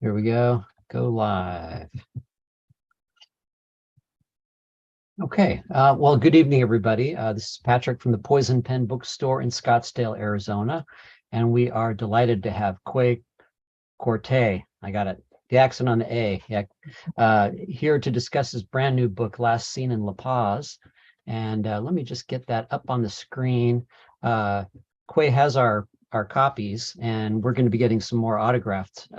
Here we go. Go live. Okay. Well, good evening, everybody. This is Patrick from the Poison Pen Bookstore in Scottsdale, Arizona. And we are delighted to have Kwei Quartey. I got it. The accent on the A. Yeah. Here to discuss his brand new book, Last Seen in LaPaz. And let me just get that up on the screen. Kwei has our copies, and we're going to be getting some more autographed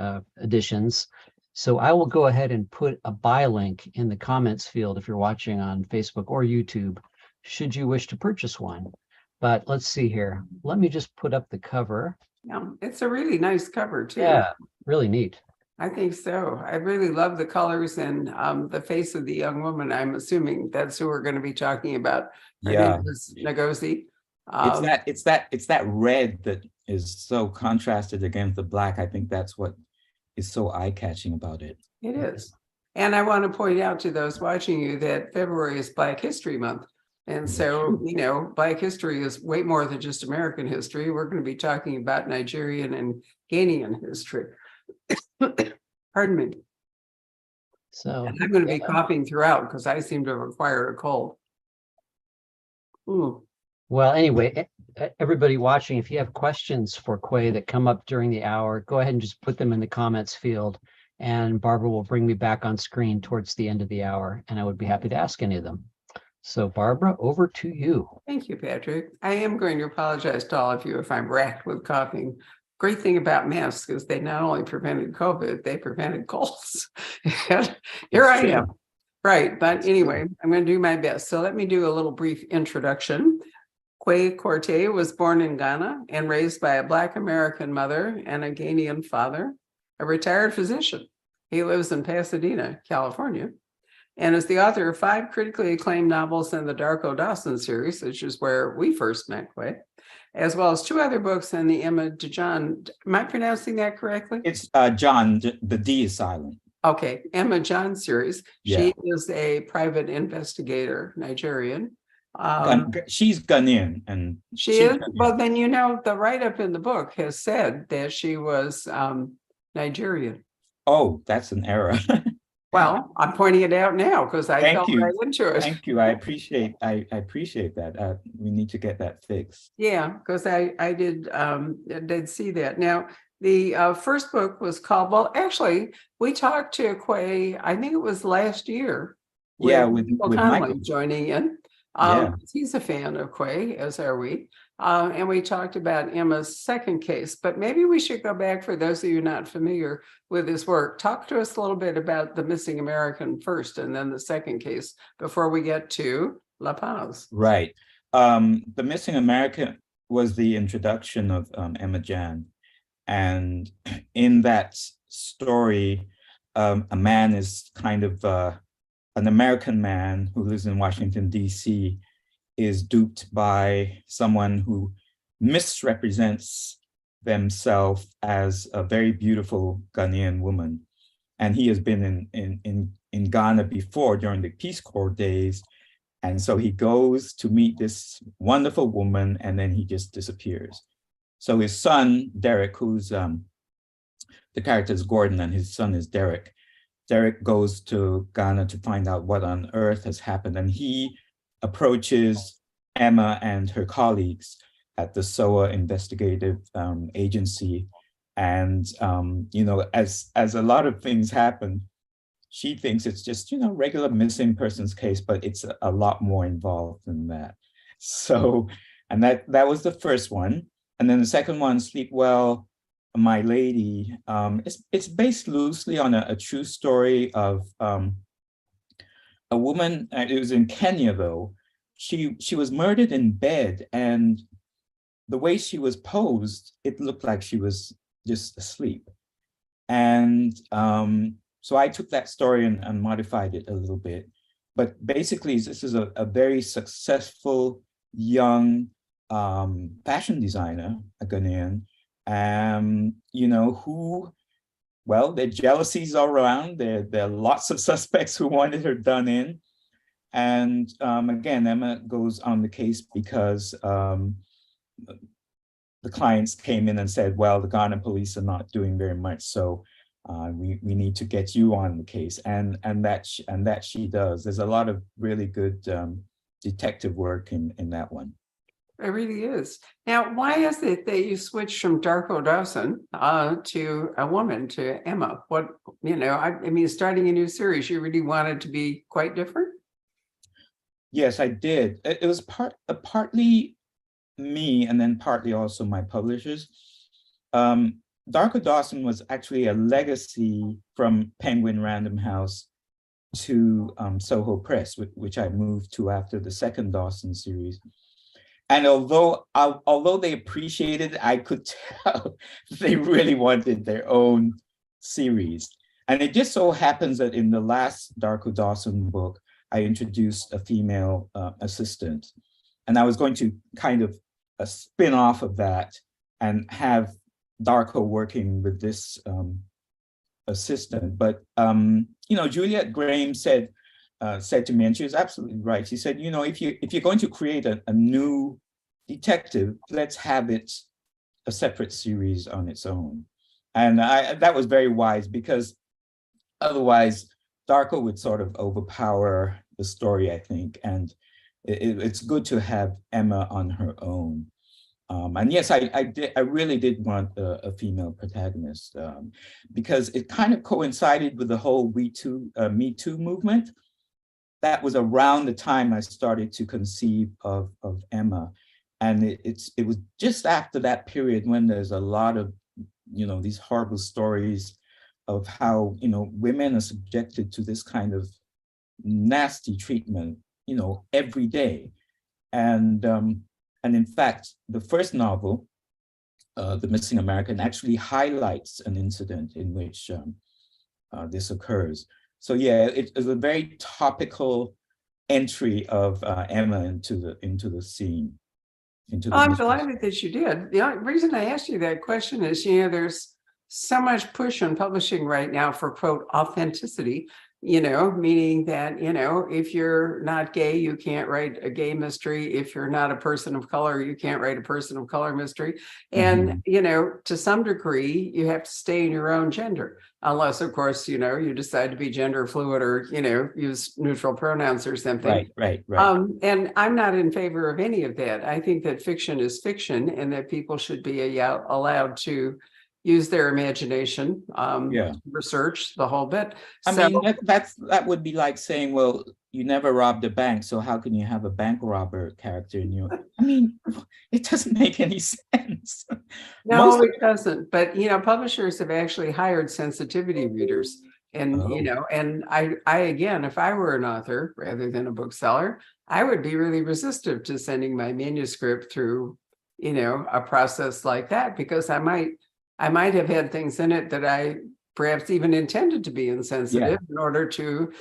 editions. So I will go ahead and put a buy link in the comments field if you're watching on Facebook or YouTube, should you wish to purchase one. But let's see here. Let me just put up the cover. Yeah, it's a really nice cover too. Yeah, really neat. I think so. I really love the colors and the face of the young woman. I'm assuming that's who we're going to be talking about. Her name is Ngozi. It's that red that is so contrasted against the black. I think that's what is so eye-catching about it. It is. And I want to point out to those watching you that February is Black History Month. And so, you know, Black history is way more than just American history. We're going to be talking about Nigerian and Ghanaian history. Pardon me. So and I'm going to be coughing throughout because I seem to have acquired a cold. Ooh. Well, anyway, everybody watching, if you have questions for Kwei that come up during the hour, go ahead and just put them in the comments field, and Barbara will bring me back on screen towards the end of the hour, and I would be happy to ask any of them. So Barbara, over to you. Thank you, Patrick. I am going to apologize to all of you if I'm racked with coughing. Great thing about masks is they not only prevented COVID, they prevented colds. And here I am. Right, but anyway, I'm going to do my best. So let me do a little brief introduction. Kwei Quartey was born in Ghana and raised by a Black American mother and a Ghanaian father, a retired physician. He lives in Pasadena, California, and is the author of 5 critically acclaimed novels in the Darko Dawson series, which is where we first met Kwei, as well as 2 other books in the Emma John. Am I pronouncing that correctly? It's John, the D is silent. Okay, Emma John series. Yeah. She is a private investigator, Nigerian. She's Ghanaian, and she is. Well, then you know the write-up in the book has said that she was Nigerian. Oh, that's an error. Well, I'm pointing it out now because I fell right into it. Thank you. I appreciate that. We need to get that fixed. Yeah, because I did see that. Now, the first book was called, well, actually, we talked to Kwei, I think it was last year. With Michael joining in. He's a fan of Kwei, as are we. And we talked about Emma's second case, but maybe we should go back for those of you not familiar with his work. Talk to us a little bit about the missing American first, and then the second case before we get to LaPaz. Right. The missing American was the introduction of Emma Jan. And in that story, a man is kind of an American man who lives in Washington, D.C., is duped by someone who misrepresents themselves as a very beautiful Ghanaian woman. And he has been in Ghana before during the Peace Corps days. And so he goes to meet this wonderful woman, and then he just disappears. So his son, Derek, who's the character is Gordon and his son is Derek. Derek goes to Ghana to find out what on earth has happened. And he approaches Emma and her colleagues at the SOA investigative agency. And, you know, as a lot of things happen, she thinks it's just, you know, regular missing persons case, but it's a lot more involved than that. So, and that was the first one. And then the second one, Sleep Well, My Lady, it's based loosely on a true story of a woman. It was in Kenya, though. She was murdered in bed, and the way she was posed, it looked like she was just asleep. And so I took that story and modified it a little bit. But basically, this is a very successful young fashion designer, a Ghanaian, you know, who, well, there are jealousies all around. There are lots of suspects who wanted her done in. And again, Emma goes on the case because the clients came in and said, well, the Ghana police are not doing very much. So We need to get you on the case, and that she does. There's a lot of really good detective work in that one. It really is. Now, why is it that you switched from Darko Dawson to a woman, to Emma? What, I mean, starting a new series, you really wanted to be quite different? Yes, I did. It was partly me, and then partly also my publishers. Darko Dawson was actually a legacy from Penguin Random House to Soho Press, which I moved to after the second Dawson series. And although they appreciated it, I could tell they really wanted their own series. And it just so happens that in the last Darko Dawson book, I introduced a female assistant. And I was going to kind of spin off of that and have Darko working with this assistant. But Juliette Graham said to me, and she was absolutely right. She said, if you're going to create a new detective, let's have it a separate series on its own. And that was very wise, because otherwise Darko would sort of overpower the story, I think. And it's good to have Emma on her own. And yes, I really did want a female protagonist, because it kind of coincided with the whole Me Too movement. That was around the time I started to conceive of Emma. And it was just after that period when there's a lot of, these horrible stories of how, women are subjected to this kind of nasty treatment, every day. And in fact, the first novel, The Missing American, actually highlights an incident in which this occurs. So yeah, it is a very topical entry of Emma into the scene. I'm delighted that you did. The reason I asked you that question is, there's so much push on publishing right now for, quote, authenticity, meaning that, if you're not gay, you can't write a gay mystery. If you're not a person of color, you can't write a person of color mystery. And, to some degree, you have to stay in your own gender, unless, of course, you decide to be gender fluid or, use neutral pronouns or something. Right. And I'm not in favor of any of that. I think that fiction is fiction, and that people should be allowed to use their imagination, research the whole bit. I mean, that would be like saying, well, you never robbed a bank, so how can you have a bank robber character in you? I mean, it doesn't make any sense. No, it doesn't. But publishers have actually hired sensitivity readers, and and I again, if I were an author rather than a bookseller, I would be really resistant to sending my manuscript through, a process like that, because I might have had things in it that I perhaps even intended to be insensitive in order to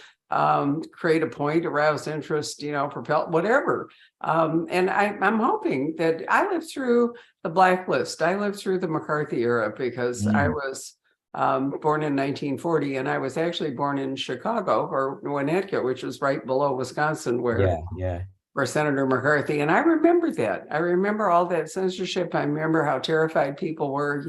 create a point, arouse interest, propel, whatever. And I'm hoping that I lived through the blacklist. I lived through the McCarthy era, because I was born in 1940, and I was actually born in Chicago, or Winnetka, which was right below Wisconsin, where Senator McCarthy. And I remember that. I remember all that censorship. I remember how terrified people were,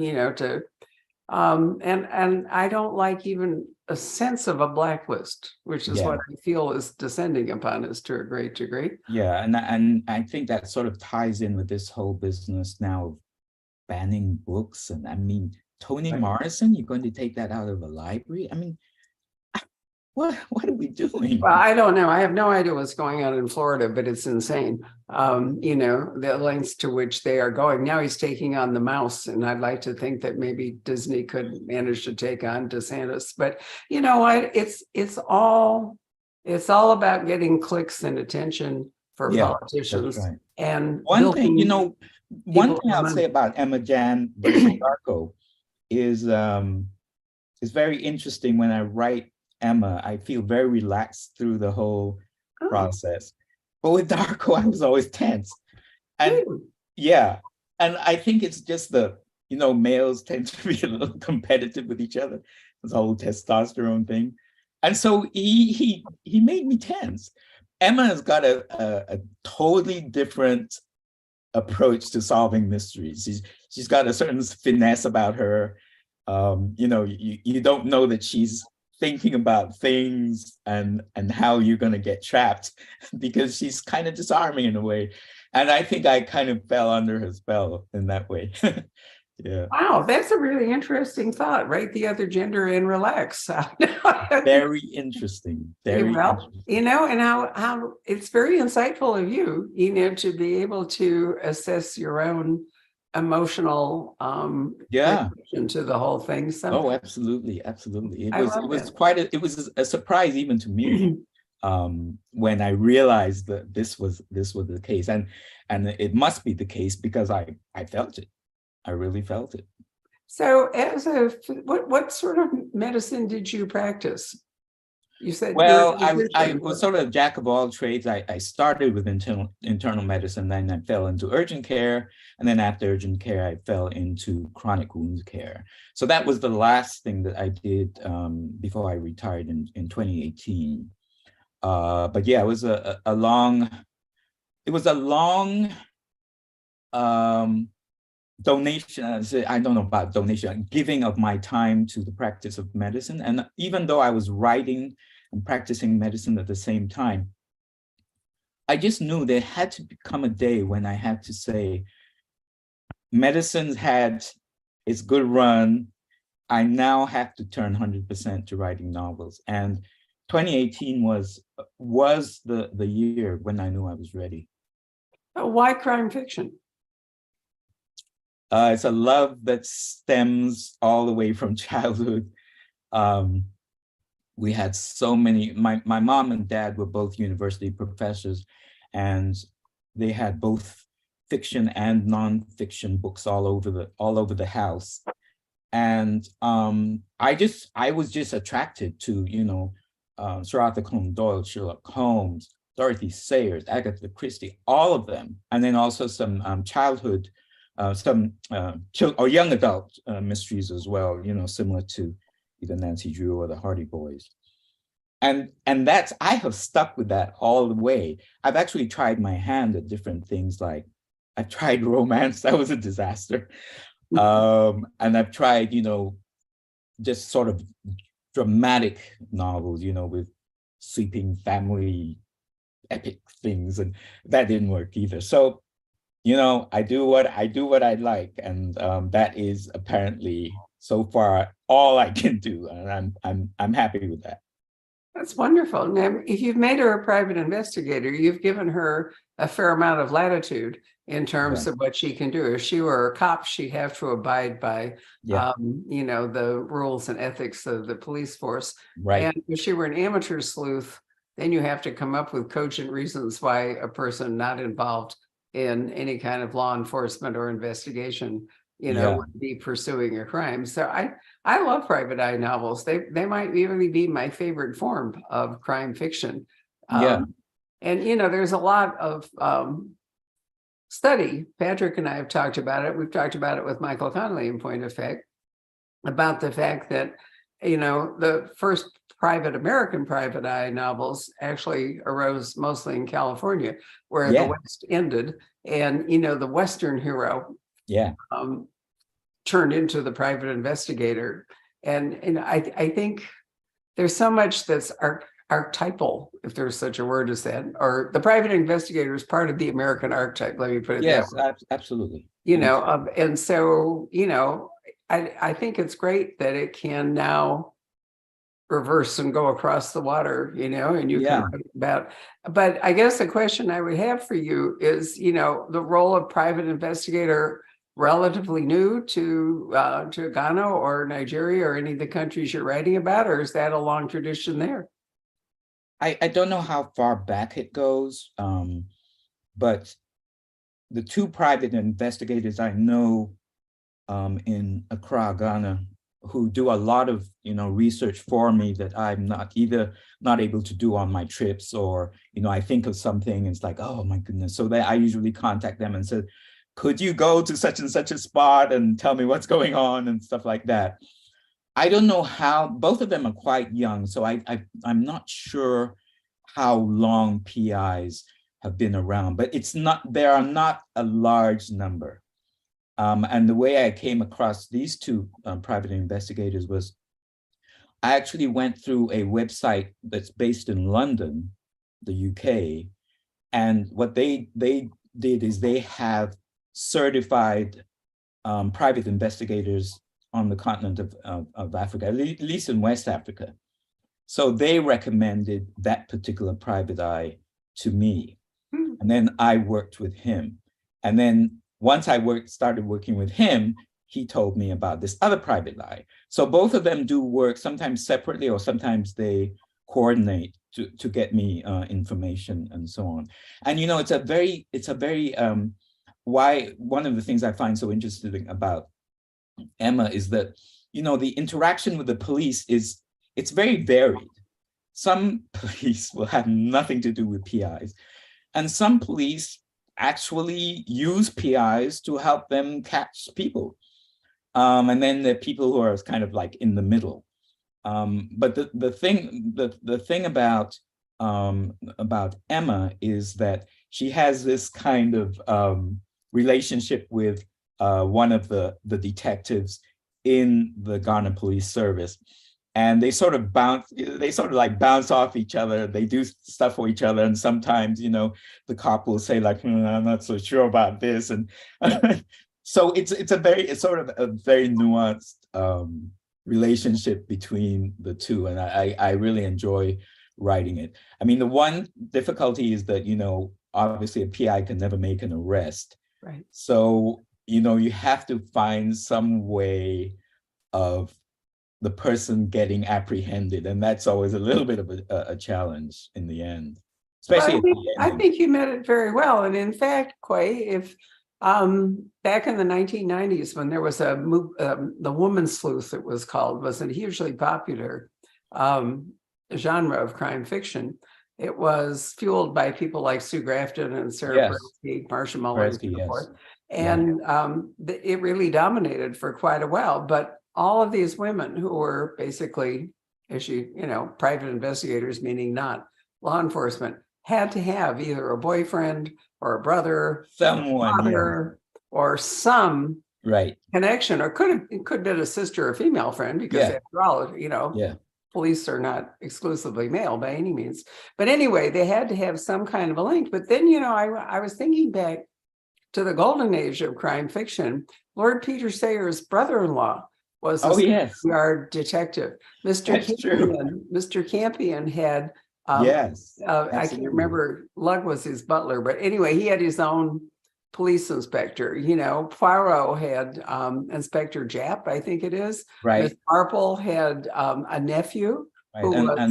and I don't like even a sense of a blacklist, which is what I feel is descending upon us to a great degree. Yeah, and I think that sort of ties in with this whole business now of banning books. And I mean, Toni Morrison, you're going to take that out of a library? I mean, what are we doing? Well, I don't know. I have no idea what's going on in Florida, but it's insane. The lengths to which they are going. Now he's taking on the mouse, and I'd like to think that maybe Disney could manage to take on DeSantis. But you know what? It's all about getting clicks and attention for politicians. Right. And one thing I'll say about Emma Jan versus Darko is very interesting. When I write Emma, I feel very relaxed through the whole process. But with Darko, I was always tense. And and I think it's just males tend to be a little competitive with each other. This whole testosterone thing. And so he made me tense. Emma has got a totally different approach to solving mysteries. She's got a certain finesse about her. you don't know that she's thinking about things and how you're going to get trapped because she's kind of disarming in a way. And I think I kind of fell under her spell in that way. Yeah. Wow, that's a really interesting thought. Rate the other gender and relax. Very interesting. Very interesting. And how it's very insightful of you, to be able to assess your own emotional reaction to the whole thing. So, oh, absolutely, absolutely. It was a surprise even to me when I realized that this was the case, and it must be the case because I felt it. I really felt it. So, what sort of medicine did you practice? You said, well, I was sort of a jack of all trades. I started with internal medicine, then I fell into urgent care, and then after urgent care, I fell into chronic wound care. So that was the last thing that I did before I retired in 2018. But yeah, it was a long donation. I don't know about donation, giving of my time to the practice of medicine. And even though I was writing and practicing medicine at the same time, I just knew there had to come a day when I had to say, medicine's had its good run. I now have to turn 100% to writing novels. And 2018 was the year when I knew I was ready. Why crime fiction? It's a love that stems all the way from childhood. We had so many, my mom and dad were both university professors, and they had both fiction and nonfiction books all over the house. And I was just attracted to, Sir Arthur Conan Doyle, Sherlock Holmes, Dorothy Sayers, Agatha Christie, all of them. And then also some childhood, or young adult mysteries as well, similar to either Nancy Drew or the Hardy Boys. And I have stuck with that all the way. I've actually tried my hand at different things, like I've tried romance, that was a disaster. And I've tried, just sort of dramatic novels, with sweeping family epic things, and that didn't work either. So, I do what I like, and that is apparently so far all I can do, and I'm happy with that. That's wonderful. Now, if you've made her a private investigator, you've given her a fair amount of latitude in terms of what she can do. If she were a cop, she'd have to abide by, the rules and ethics of the police force. Right. And if she were an amateur sleuth, then you have to come up with cogent reasons why a person not involved in any kind of law enforcement or investigation, would be pursuing a crime. So I love private eye novels. They might really be my favorite form of crime fiction. And there's a lot of study. Patrick and I have talked about it. We've talked about it with Michael Connelly in Point of Fact, about the fact that the first American private eye novels actually arose mostly in California, where the West ended, and the Western hero turned into the private investigator. And I think there's so much that's archetypal, if there's such a word as that, or the private investigator is part of the American archetype. Let me put it that way. Yes, absolutely. And so I think it's great that it can now reverse and go across the water, and you can write about. But I guess the question I would have for you is, the role of private investigator relatively new to Ghana or Nigeria or any of the countries you're writing about, or is that a long tradition there? I don't know how far back it goes, but the two private investigators I know in Accra, Ghana, who do a lot of research for me that I'm not able to do on my trips, or I think of something and it's like, oh my goodness. So I usually contact them and say, could you go to such and such a spot and tell me what's going on and stuff like that. I don't know how, both of them are quite young, so I'm not sure how long PIs have been around, but there are not a large number. And the way I came across these two private investigators was I actually went through a website that's based in London, the UK. And what they did is they have certified private investigators on the continent of Africa, at least in West Africa. So they recommended that particular private eye to me. And then I worked with him. And then once I started working with him, he told me about this other private eye. So both of them do work sometimes separately, or sometimes they coordinate to get me information and so on. And it's a very why one of the things I find so interesting about Emma is that the interaction with the police it's very varied. Some police will have nothing to do with PIs, and some police actually use PIs to help them catch people. And then there are people who are kind of like in the middle. But the thing about Emma is that she has this kind of relationship with one of the detectives in the Ghana Police Service, and they sort of bounce off each other. They do stuff for each other, and sometimes the cop will say like, I'm not so sure about this, and so it's sort of a very nuanced relationship between the two, and I really enjoy writing it. I mean, the one difficulty is that obviously a PI can never make an arrest, right? So you have to find some way of the person getting apprehended, and that's always a little bit of a challenge in the end, especially I think you met it very well. And in fact, Kwei, if back in the 1990s, when there was the woman sleuth, it was called, was a hugely popular genre of crime fiction. It was fueled by people like Sue Grafton and Sarah Persky, Marsha Muller, and so forth. And it really dominated for quite a while. But all of these women who were basically, private investigators, meaning not law enforcement, had to have either a boyfriend or a brother, someone, or some connection, or could have been a sister or female friend, because after all, police are not exclusively male by any means. But anyway, they had to have some kind of a link. But then, I was thinking back to the golden age of crime fiction. Lord Peter Sayers' brother-in-law was a yard detective. Mr. Campion had I can't remember, Lug was his butler, but anyway, he had his own police inspector. Poirot had Inspector Japp, I think it is. Right. Miss Marple had a nephew. Right.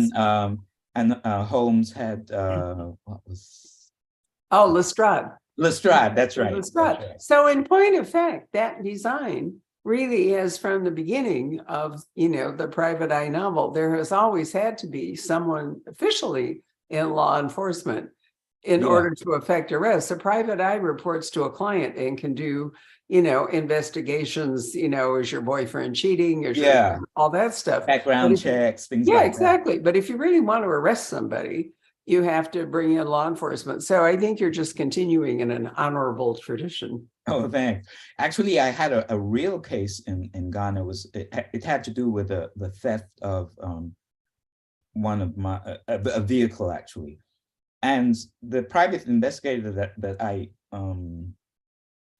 And Holmes had what was? Oh, Lestrade. Lestrade, that's right. Lestrade. That's right. So in point of fact, that design really is from the beginning of, the private eye novel. There has always had to be someone officially in law enforcement in order to effect arrests. A private eye reports to a client and can do, investigations, is your boyfriend cheating? Is all that stuff. Background checks, things like that. Yeah, exactly. But if you really want to arrest somebody, you have to bring in law enforcement. So I think you're just continuing in an honorable tradition. Oh, thanks. Actually, I had a real case in Ghana. It had to do with the theft of one of my a vehicle, actually, and the private investigator that I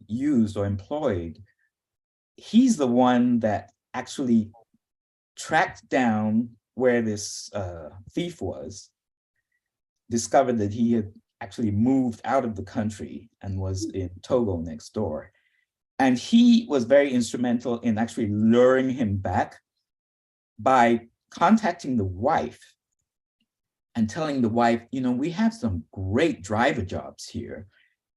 used or employed, he's the one that actually tracked down where this thief was, discovered that he had actually moved out of the country and was in Togo next door. And he was very instrumental in actually luring him back by contacting the wife and telling the wife, we have some great driver jobs here.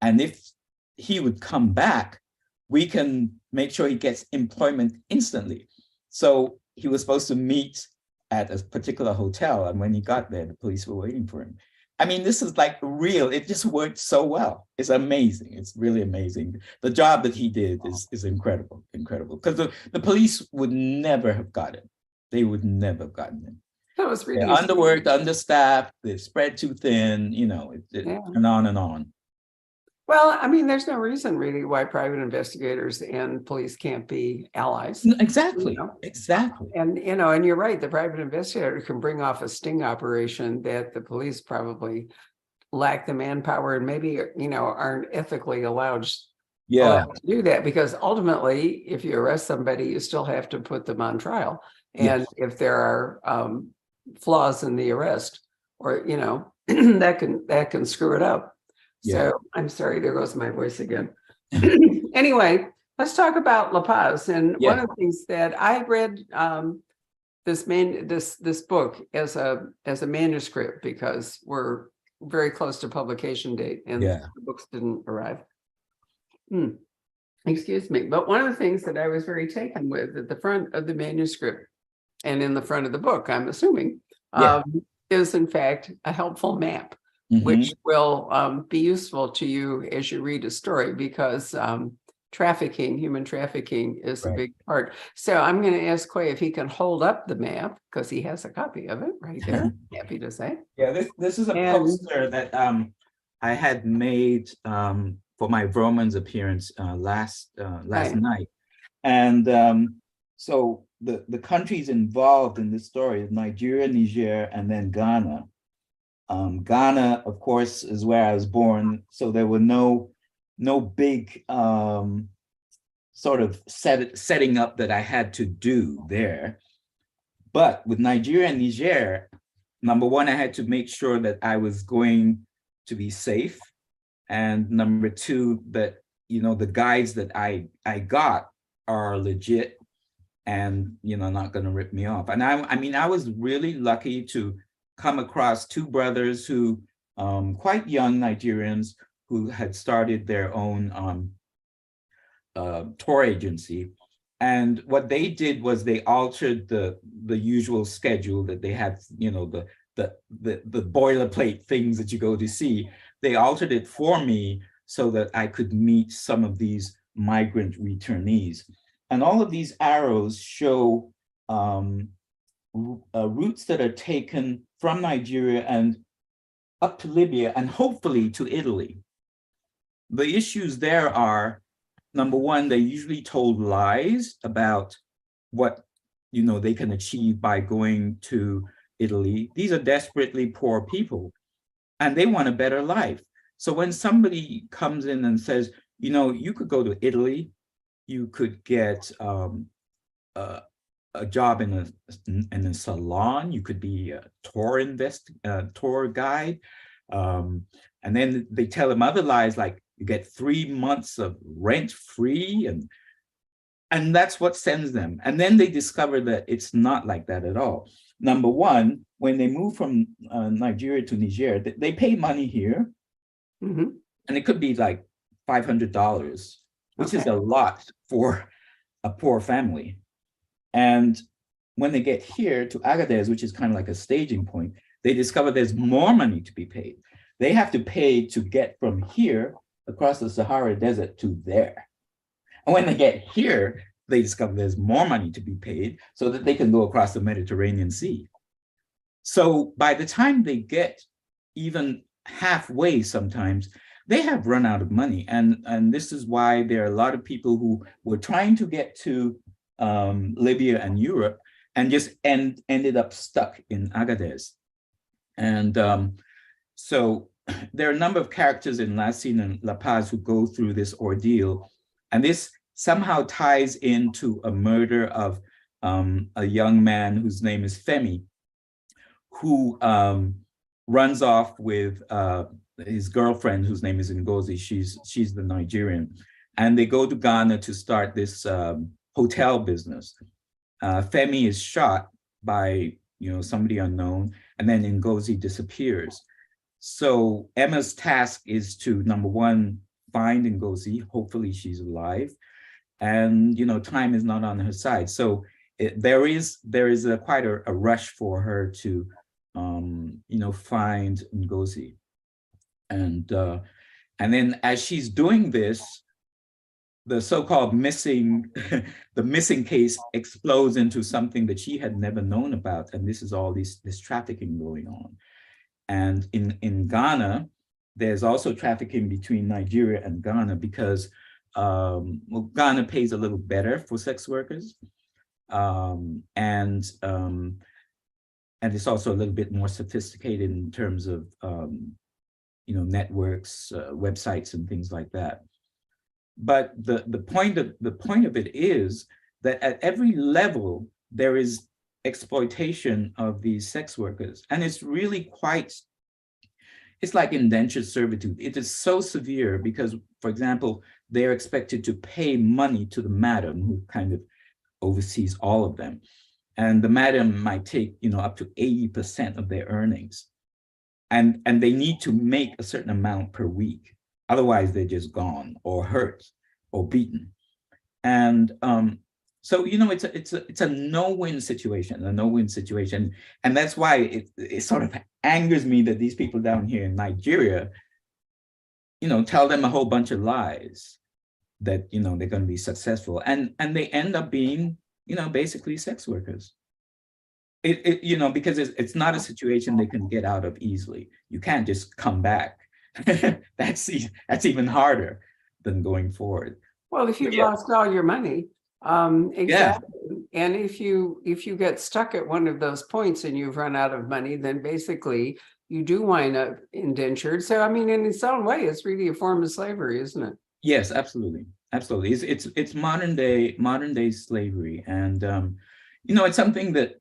And if he would come back, we can make sure he gets employment instantly. So he was supposed to meet at a particular hotel. And when he got there, the police were waiting for him. I mean, this is like real. It just worked so well. It's amazing. It's really amazing. The job that he did is incredible, incredible. Because the police would never have got him. They would never have gotten him. That was really They're underworked, understaffed, they're spread too thin, and on and on. Well, I mean, there's no reason really why private investigators and police can't be allies. Exactly, You know? exactly. And, and you're right, the private investigator can bring off a sting operation that the police probably lack the manpower and maybe, aren't ethically allowed Yeah, to do that, because ultimately, if you arrest somebody, you still have to put them on trial. And yes, if there are flaws in the arrest, or that can screw it up. yeah, So I'm sorry, there goes my voice again. Anyway, let's talk about LaPaz. And one yeah, of the things that I read this book as a manuscript, because we're very close to publication date and yeah, the books didn't arrive. Excuse me. But one of the things that I was very taken with at the front of the manuscript and in the front of the book, I'm assuming, yeah. is in fact a helpful map, Mhm. which will be useful to you as you read a story, because human trafficking is a Right. big part. So I'm going to ask Kwei if he can hold up the map, because he has a copy of it right there. Happy to say. Yeah, this is a And poster that I had made for my Romans appearance last right. night. And so the countries involved in this story is Nigeria, Niger, and then Ghana. Ghana, of course, is where I was born, so there were no big sort of setting up that I had to do there. But with Nigeria and Niger, number one, I had to make sure that I was going to be safe, and number two, that the guides that I got are legit and not going to rip me off. And I mean, I was really lucky to come across two brothers who quite young Nigerians who had started their own tour agency. And what they did was they altered the usual schedule that they had, the boilerplate things that you go to see. They altered it for me so that I could meet some of these migrant returnees. And all of these arrows show routes that are taken from Nigeria and up to Libya and hopefully to Italy. The issues there are, number one, they usually told lies about what they can achieve by going to Italy. These are desperately poor people and they want a better life. So when somebody comes in and says, you could go to Italy, you could get a job in a salon, you could be a tour guide, and then they tell them other lies like you get 3 months of rent free, and that's what sends them. And then they discover that it's not like that at all. Number one, when they move from Nigeria to Niger, they pay money here, Mhm. and it could be like $500, which is Okay. a lot for a poor family. And when they get here to Agadez, which is kind of like a staging point, they discover there's more money to be paid. They have to pay to get from here across the Sahara Desert to there. And when they get here, they discover there's more money to be paid so that they can go across the Mediterranean Sea. So by the time they get even halfway sometimes, they have run out of money. And this is why there are a lot of people who were trying to get to Libya and Europe and just ended up stuck in Agadez. And so there are a number of characters in Lassine and LaPaz who go through this ordeal. And this somehow ties into a murder of a young man whose name is Femi, who runs off with his girlfriend, whose name is Ngozi. She's the Nigerian. And they go to Ghana to start this hotel business. Femi is shot by somebody unknown, and then Ngozi disappears. So Emma's task is to, number one, find Ngozi. Hopefully she's alive, and time is not on her side. So there is quite a rush for her to find Ngozi, and then as she's doing this, the so-called missing case explodes into something that she had never known about, and this is all this trafficking going on. And in Ghana, there's also trafficking between Nigeria and Ghana because well, Ghana pays a little better for sex workers, and it's also a little bit more sophisticated in terms of networks, websites, and things like that. But the point of it is that at every level there is exploitation of these sex workers, and it's really it's like indentured servitude. It is so severe because, for example, they're expected to pay money to the madam who kind of oversees all of them. And the madam might take, up to 80% of their earnings. And they need to make a certain amount per week. Otherwise, they're just gone or hurt or beaten. And so, it's a no-win situation, And that's why it sort of angers me that these people down here in Nigeria, tell them a whole bunch of lies that, they're going to be successful. And they end up being, basically sex workers. Because it's not a situation they can get out of easily. You can't just come back. That's even harder than going forward. Well, if you've lost all your money, exactly. And if you get stuck at one of those points and you've run out of money, then basically you do wind up indentured. So, I mean, in its own way, it's really a form of slavery, isn't it? Yes, absolutely. It's modern day slavery. And, it's something that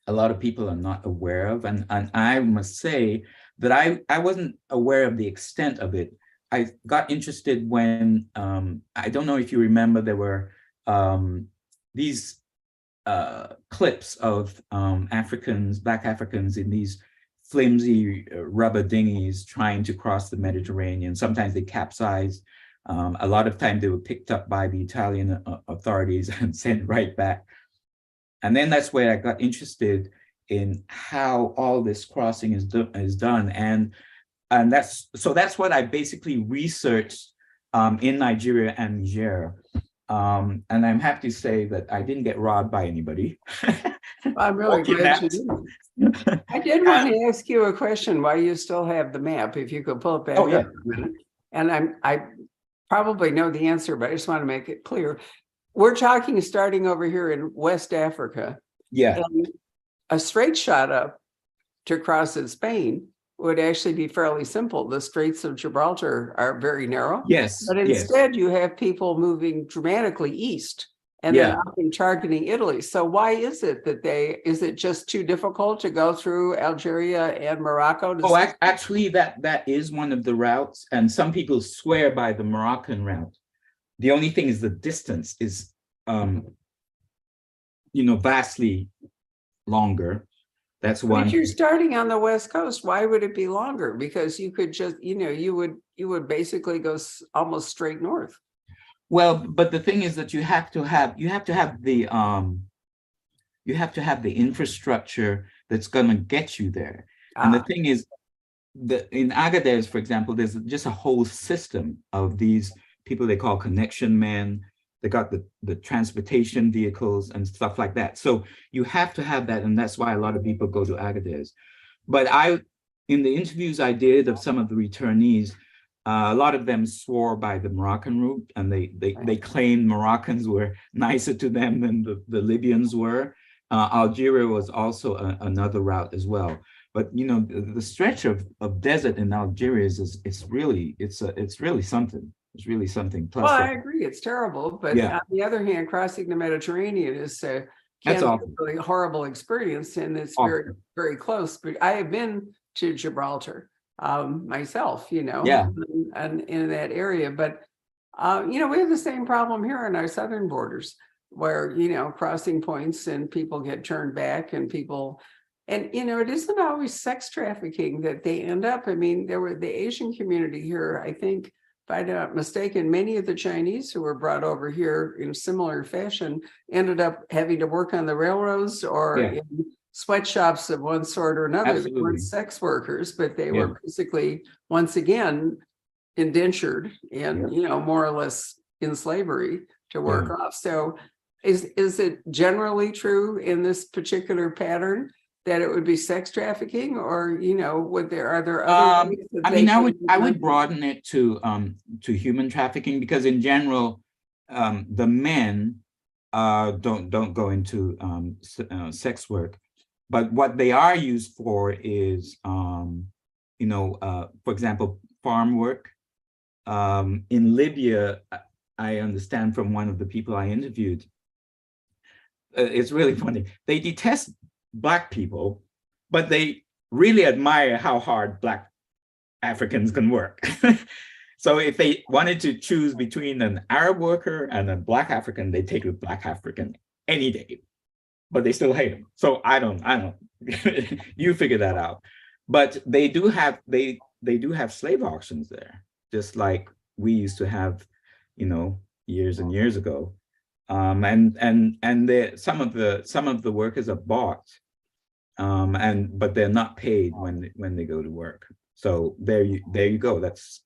a lot of people are not aware of. And I must say that I wasn't aware of the extent of it. I got interested when, I don't know if you remember, there were these clips of Black Africans in these flimsy rubber dinghies trying to cross the Mediterranean. Sometimes they capsized. A lot of times they were picked up by the Italian authorities and sent right back. And then that's where I got interested in how all this crossing is done. And that's what I basically researched in Nigeria and Niger. And I'm happy to say that I didn't get robbed by anybody. I'm really glad you didn't. I did want to ask you a question while you still have the map, if you could pull it back up a minute. And I probably know the answer, but I just want to make it clear. We're talking starting over here in West Africa. Yeah. And a straight shot up to cross in Spain would actually be fairly simple. The Straits of Gibraltar are very narrow. Yes. But instead you have people moving dramatically east and then up and targeting Italy. So why is it that is it just too difficult to go through Algeria and Morocco? Actually, that is one of the routes. And some people swear by the Moroccan route. The only thing is the distance is, vastly longer. That's one. But if you're starting on the West Coast, why would it be longer? Because you could just, you would basically go almost straight north. Well, but the thing is that you have to have the infrastructure that's going to get you there. And the thing is that in Agadez, for example, there's just a whole system of these people they call connection men. They got the transportation vehicles and stuff like that. So you have to have that, and that's why a lot of people go to Agadez. But in the interviews I did of some of the returnees, a lot of them swore by the Moroccan route, and they claimed Moroccans were nicer to them than the Libyans were. Algeria was also another route as well. But the stretch of desert in Algeria it's really something. It's really something. Plus, well, I agree. It's terrible. But on the other hand, crossing the Mediterranean is can be a really horrible experience. And it's very, very close. But I have been to Gibraltar myself, and in that area. But, we have the same problem here on our southern borders where, crossing points and people get turned back and people. And, it isn't always sex trafficking that they end up. I mean, there were the Asian community here, I think, if I'm not mistaken, many of the Chinese who were brought over here in similar fashion ended up having to work on the railroads or in sweatshops of one sort or another. Absolutely. They weren't sex workers, but they were basically, once again, indentured and, more or less in slavery to work off. So is it generally true in this particular pattern that it would be sex trafficking, or, you know, are there other ways that I mean, I they would broaden it to human trafficking, because in general, the men don't go into sex work, but what they are used for is you know, for example, farm work. In Libya, I understand from one of the people I interviewed, it's really funny. They detest Black people, but they really admire how hard Black Africans can work. So if they wanted to choose between an Arab worker and a Black African, they take the Black African any day, but they still hate him. So I don't, you figure that out. But they do have slave auctions there, just like we used to have, you know, years and years ago. And some of the workers are bought, but they're not paid when they go to work. So there you go. That's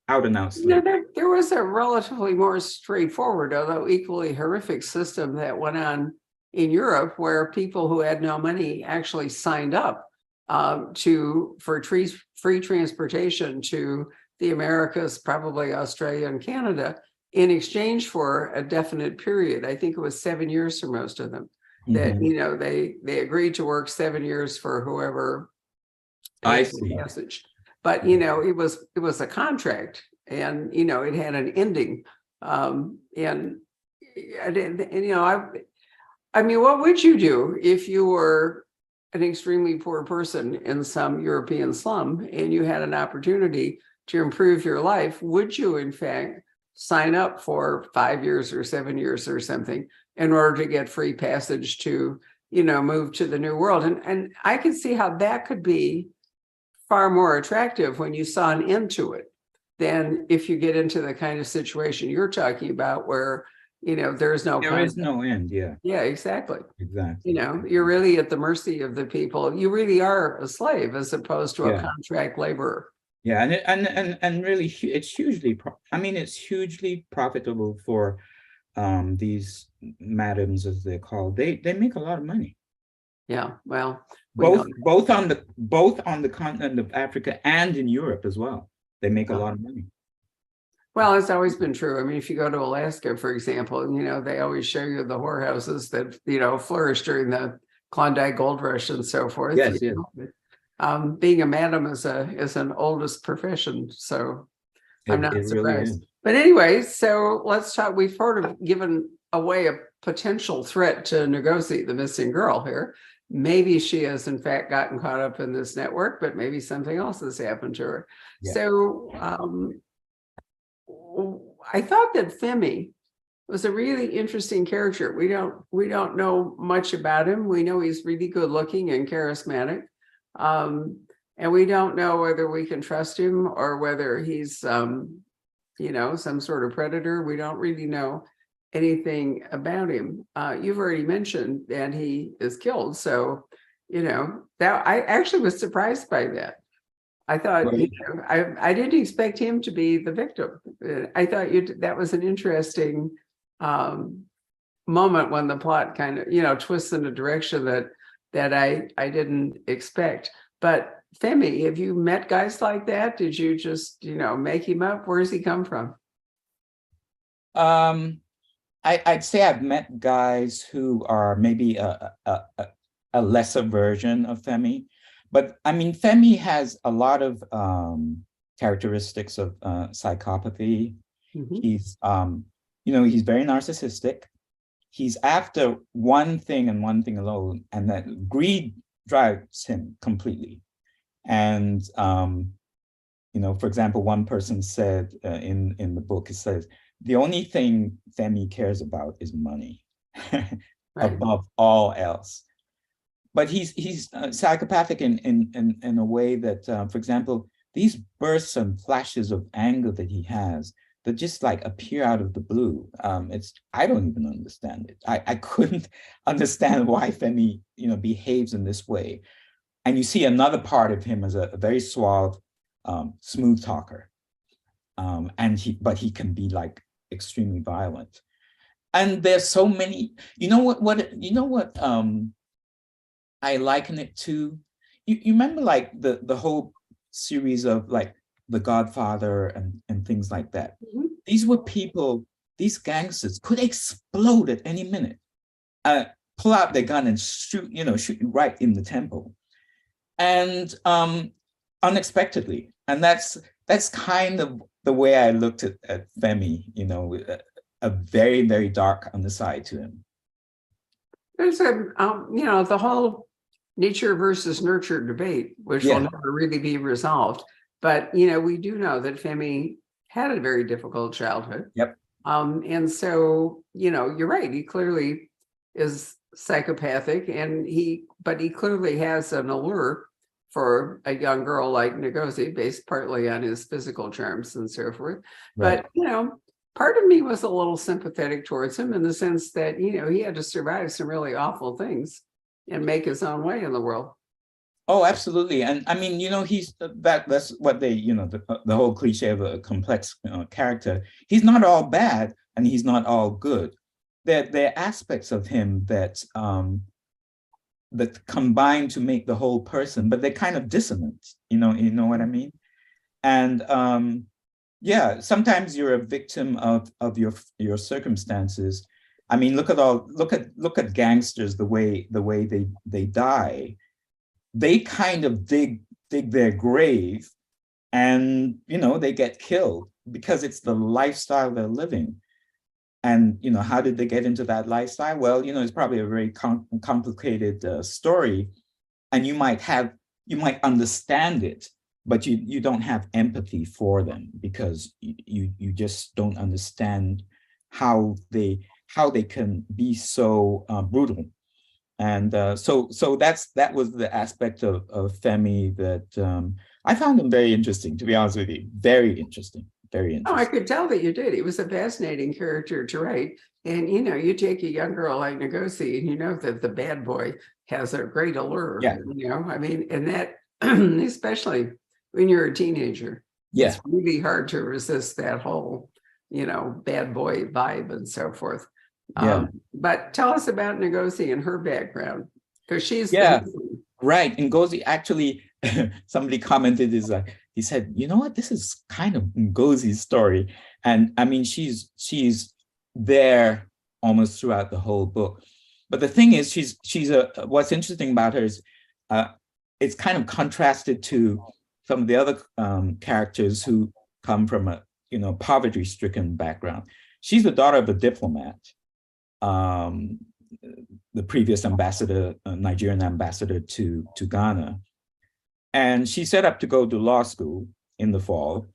out and out You know, slave. there was a relatively more straightforward, although equally horrific system that went on in Europe, where people who had no money actually signed up for free transportation to the Americas, probably Australia and Canada, in exchange for a definite period. I think it was 7 years for most of them. That, you know, they agreed to work 7 years for whoever. I see. Message. But, you know, it was a contract, and, you know, it had an ending. And you know, I mean, what would you do if you were an extremely poor person in some European slum and you had an opportunity to improve your life? Would you, in fact, sign up for 5 years or 7 years or something in order to get free passage to, you know, move to the new world? And I could see how that could be far more attractive when you saw an end to it than if you get into the kind of situation you're talking about, where, you know, there is no end. Yeah, exactly. Exactly. You know, you're really at the mercy of the people. You really are a slave as opposed to a contract laborer. Yeah, and really, it's hugely it's hugely profitable for these madams, as they're called. They make a lot of money. Yeah, well, both on the continent of Africa and in Europe as well. They make a lot of money. Well, it's always been true. I mean, if you go to Alaska, for example, you know, they always show you the whorehouses that, you know, flourished during the Klondike Gold Rush and so forth. Yes, yes. Being a madam is an oldest profession, so I'm not surprised. Really, but anyway, so let's talk. We've sort of given away a potential threat to Ngozi, the missing girl here. Maybe she has in fact gotten caught up in this network, but maybe something else has happened to her. Yeah. So I thought that Femi was a really interesting character. We don't know much about him. We know he's really good looking and charismatic. And we don't know whether we can trust him or whether he's, you know, some sort of predator. We don't really know anything about him. You've already mentioned that he is killed. So, you know, that I actually was surprised by that. I thought, you know, I didn't expect him to be the victim. I thought that was an interesting moment when the plot kind of, you know, twists in a direction that I didn't expect. But Femi, have you met guys like that? Did you just, you know, make him up? Where does he come from? I'd say I've met guys who are maybe a lesser version of Femi, but I mean, Femi has a lot of characteristics of psychopathy. Mm-hmm. He's, you know, he's very narcissistic. He's after one thing and one thing alone, and that greed drives him completely. And you know, for example, one person said in the book, it says, the only thing Femi cares about is money, right, above all else. But he's psychopathic in a way that, for example, these bursts and flashes of anger that he has that just like appear out of the blue. I don't even understand it. I couldn't understand why Femi, you know, behaves in this way. And you see another part of him as a very suave, smooth talker. But he can be like extremely violent. And there's so many, you know what I liken it to, you remember like the whole series of like The Godfather and things like that. Mhm. These were people, these gangsters could explode at any minute, pull out their gun and shoot you right in the temple, and unexpectedly. And that's kind of the way I looked at Femi, a very, very dark underside to him. There's the whole nature versus nurture debate, which will Yeah. never really be resolved. But, we do know that Femi had a very difficult childhood. Yep. And so, you're right. He clearly is psychopathic, but he clearly has an allure for a young girl like Ngozi, based partly on his physical charms and so forth. Right. But, part of me was a little sympathetic towards him in the sense that, he had to survive some really awful things and make his own way in the world. Oh, absolutely. And I mean, he's that's what they, the whole cliche of a complex character. He's not all bad and he's not all good. There are aspects of him that combine to make the whole person, but they're kind of dissonant, you know what I mean? And yeah, sometimes you're a victim of your circumstances. I mean, look at gangsters, the way they die. They kind of dig their grave, and they get killed because it's the lifestyle they're living. And how did they get into that lifestyle? Well, it's probably a very complicated story, and you might understand it, but you don't have empathy for them because you just don't understand how they can be so brutal. And so that was the aspect of Femi that I found him very interesting, to be honest with you. Very interesting, very interesting. Oh, I could tell that you did. He was a fascinating character to write. And, you take a young girl like Ngozi and you know that the bad boy has a great allure. Yeah. I mean, and that, especially when you're a teenager, Yeah. It's really hard to resist that whole, bad boy vibe and so forth. Yeah. But tell us about Ngozi and her background, because she's right. Ngozi, actually, somebody commented, he said, you know what, this is kind of Ngozi's story. And I mean, she's there almost throughout the whole book. But the thing is, what's interesting about her is it's kind of contrasted to some of the other characters who come from a poverty-stricken background. She's the daughter of a diplomat, the previous ambassador, Nigerian ambassador to Ghana. And she set up to go to law school in the fall.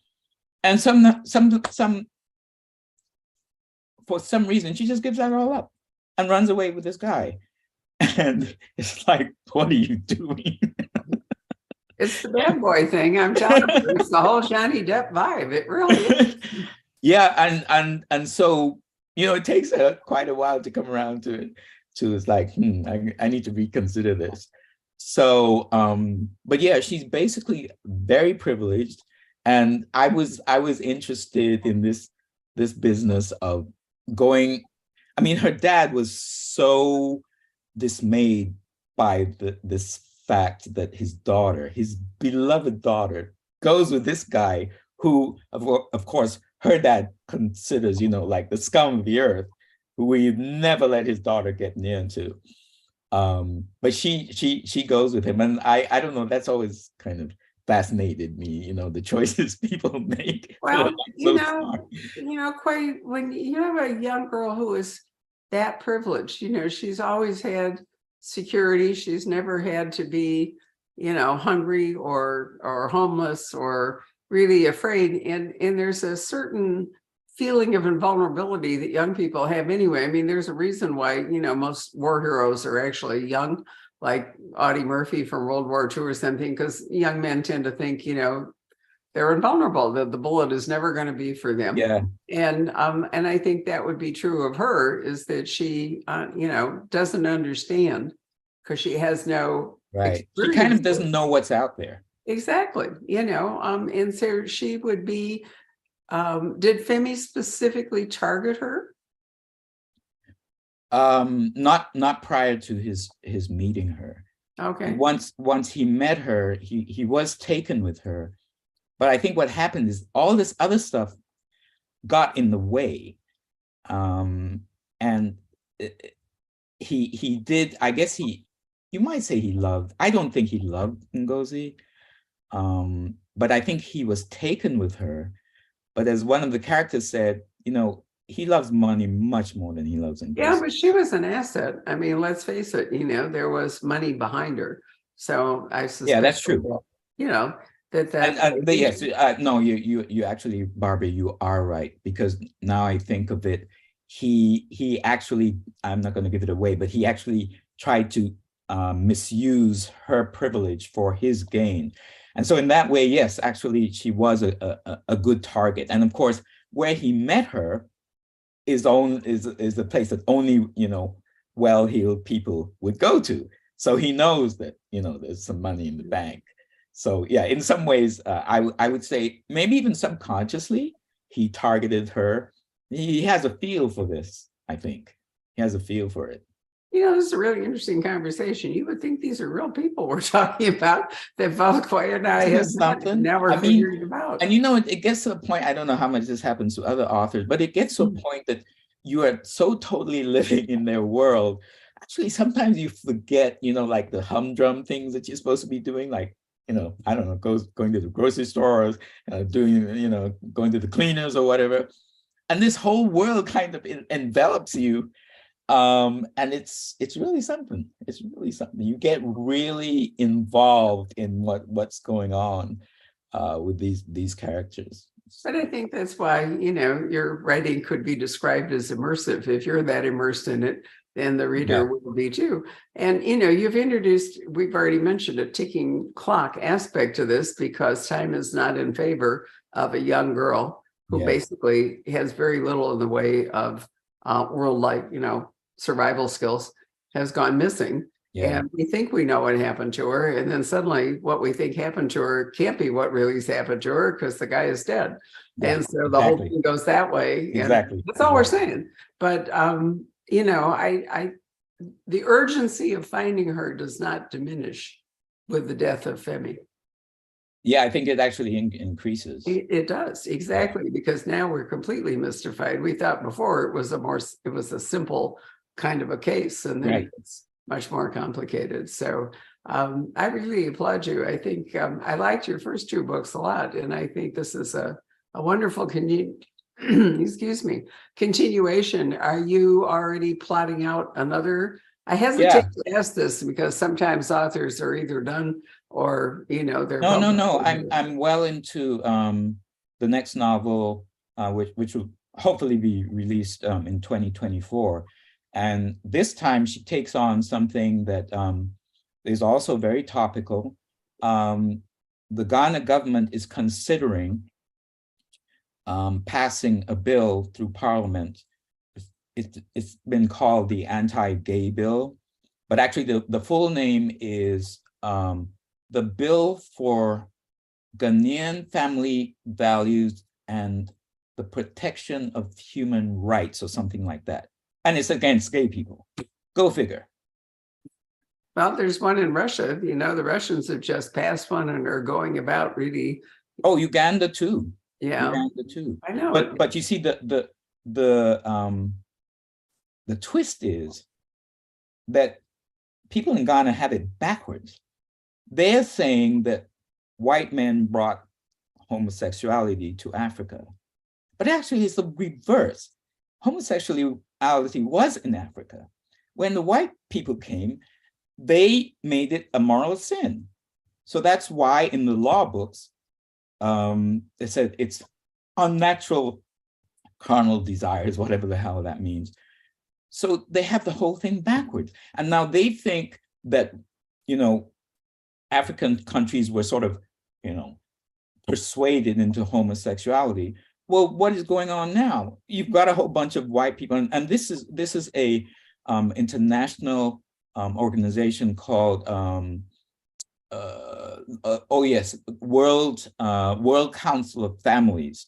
And for some reason, she just gives that all up and runs away with this guy. And it's like, what are you doing? It's the bad boy thing. I'm telling you, it's the whole Johnny Depp vibe. It really is. Yeah, and so it takes her quite a while to come around to it. It's like, I need to reconsider this. So, but yeah, she's basically very privileged, and I was interested in this business of going. I mean, her dad was so dismayed by this fact that his beloved daughter, goes with this guy who, of course, her dad considers, like the scum of the earth, who we'd never let his daughter get near to. But she goes with him, and I don't know, that's always kind of fascinated me, the choices people make. Well, Kwei, when you have a young girl who is that privileged, she's always had security. She's never had to be, hungry or homeless or really afraid. And there's a certain feeling of invulnerability that young people have anyway. I mean, there's a reason why, most war heroes are actually young, like Audie Murphy from World War II or something, because young men tend to think, they're invulnerable, that the bullet is never going to be for them. Yeah. And I think that would be true of her, is that she, doesn't understand because she has no right. She kind of doesn't know what's out there. Exactly. And so she would be, did Femi specifically target her? Not prior to his meeting her. Okay. Once he met her, he was taken with her. But I think what happened is all this other stuff got in the way. And he did, I guess you might say he loved, I don't think he loved Ngozi, but I think he was taken with her. But as one of the characters said, he loves money much more than he loves Ngozi. Yeah, but she was an asset. I mean, let's face it, there was money behind her. So I suspect, yeah, that's true. That yes, no, you actually, Barbie, you are right, because now I think of it, he actually, I'm not going to give it away, but he actually tried to misuse her privilege for his gain. And so in that way, yes, actually, she was a good target. And of course, where he met her is the place that only, well-heeled people would go to. So he knows that, there's some money in the bank. So yeah, in some ways, I would say maybe even subconsciously, he targeted her. He has a feel for this, I think. He has a feel for it. This is a really interesting conversation. You would think these are real people we're talking about, that both Kwei and I have never figured about. And it gets to a point, I don't know how much this happens to other authors, but it gets to a point that you are so totally living in their world. Actually, sometimes you forget, like the humdrum things that you're supposed to be doing, like, I don't know, going to the grocery stores, going to the cleaners or whatever. And this whole world kind of envelops you. And it's really something. It's really something. You get really involved in what's going on with these characters. But I think that's why, your writing could be described as immersive. If you're that immersed in it, then the reader will be too. And, you've introduced, we've already mentioned, a ticking clock aspect to this, because time is not in favor of a young girl who basically has very little in the way of world-like, survival skills, has gone missing. Yeah. And we think we know what happened to her. And then suddenly what we think happened to her can't be what really has happened to her, because the guy is dead. Yeah, and so the whole thing goes that way. Exactly. That's all we're saying. But, the urgency of finding her does not diminish with the death of Femi. Yeah, I think it actually increases. It does, exactly, because now we're completely mystified. We thought before it was a simple kind of a case, and then it's much more complicated. So I really applaud you. I think I liked your first two books a lot, and I think this is a wonderful continuation. Are you already plotting out another? I hesitate to ask this because sometimes authors are either done or they're no. I'm well into the next novel, which will hopefully be released in 2024. And this time she takes on something that is also very topical. The Ghana government is considering passing a bill through Parliament. It's been called the anti-gay bill, but actually the full name is the Bill for Ghanaian Family Values and the Protection of Human Rights, or something like that. And it's against gay people. Go figure. Well, there's one in Russia. The Russians have just passed one and are going about really. Oh, Uganda too. Yeah, Uganda too. I know. But you see, the twist is that people in Ghana have it backwards. They're saying that white men brought homosexuality to Africa, but actually it's the reverse. Homosexuality was in Africa. When the white people came, they made it a moral sin. So that's why in the law books, they said it's unnatural carnal desires, whatever the hell that means. So they have the whole thing backwards. And now they think that, African countries were sort of, persuaded into homosexuality. Well, what is going on now? You've got a whole bunch of white people, and this is a international organization called World Council of Families,